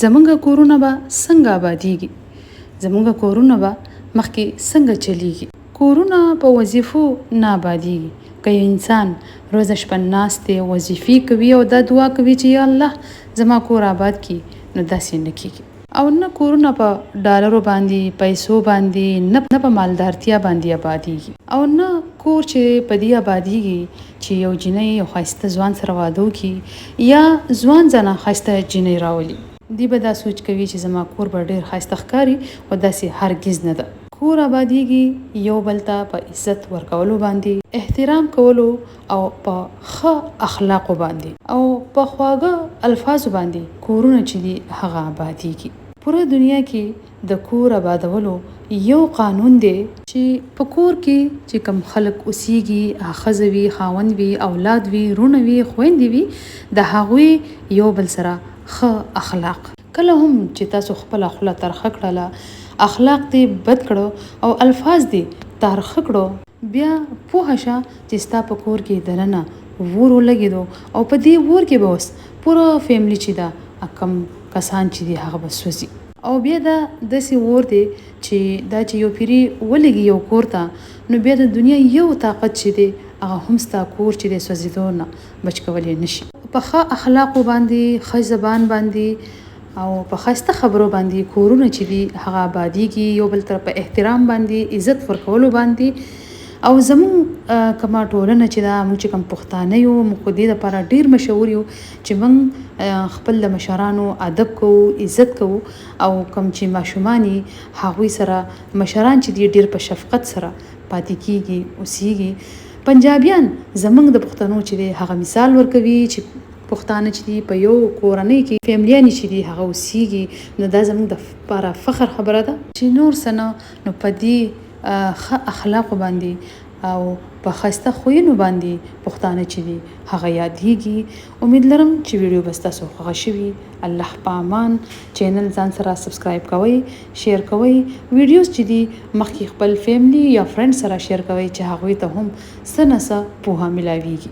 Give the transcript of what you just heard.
زمونږ کورونه به څنګه آبادیږي، زمونږ کورونه به مخکې څنګه چلیږي. کورونه په وظیفو نه آبادیږي. که یو انسان روزه شپه ناست دی وظیفې کوي او دا دعا کوي چې یا الله زما کور آباد کړي، نو داسې نه کیږي. او نه کورونه په ډالرو باندې پیسو باندې نه په مالدارتیا باندې آبادیږي، او نه کور چې په دې آبادیږي چې یو جنۍ یو ښایسته ځوان سره واده وکړي یا ځوان زنه ښایسته جنۍ راولي. دی به دا سوچ کوي چې زما کور به ډېر ښایسته ښکاري، خو داسې هرګز نه ده. کور آبادیږي یو بل ته په عزت ورکولو باندې، احترام کولو او په ښه اخلاقو باندې او په خواږه الفاظو باندې کورونه چې دي هغه آبادیږي. پوره دنیا کې د کور آبادولو یو قانون دی چې په کور کې چې کم خلک اوسیږي، ښځه وي، خاوند وي، اولاد وي، رونه وي، خویندې وي، د هغوی یو بل سره ښه اخلاق. کله هم چې تاسو خپل خوله ترخه کړله، اخلاق دې بد کړو او الفاظ دې ترخه کړو، بیا پوهه شه چې ستا په کور کې دننه ور ولګېدو او په دې ور کې به اوس پوره فیملی چې ده کم کسان چې دي هغه به سوځي. او بیا دا داسې ور دی چې دا چې یو پیری ولګي یو کور ته، نو بیا د دنیا یو طاقت چې دی هغه هم ستا کور چې دی سوځېدو نه بچ کولی نشي. په ښه اخلاقو باندې، ښه زبان باندې او په ښایسته خبرو باندې کورونه چې دي هغه آبادیږي، یو بل تر په احترام باندې، عزت ورکولو باندې. او زمون کما ټولنه چې دا موږ چې کوم پښتانه یو، موږ خو دې دپاره ډېر مشهور یو چې موږ خپل د مشرانو ادب کوو، عزت کوو، او کوم چې ماشومان یې هغوی سره مشران چې دي ډېر په شفقت سره پاتې کیږي، اوسیږي. پنجابیان زمونږ د پښتنو چې دی هغه مثال ورکوي چې پښتانه چې دي په یو کورنۍ کې فیملیانې چې دي هغه اوسیږي، نو دا زموږ د لپاره فخر خبره ده چې نور څه نه، نو په دې ښه اخلاقو باندې او په ښایسته خویونو باندې پښتانه چې دي هغه یادیږي. امید لرم چې ویډیو به ستاسو خوښه شوي. الله په امان. چینل ځان سره سبسکرایب کوئ، شیر کوئ، ویډیوز چې دي مخکې خپل فیملی یا فرند سره شیر کوئ چې هغوی ته هم څه نه څه پوهه ملاویږي.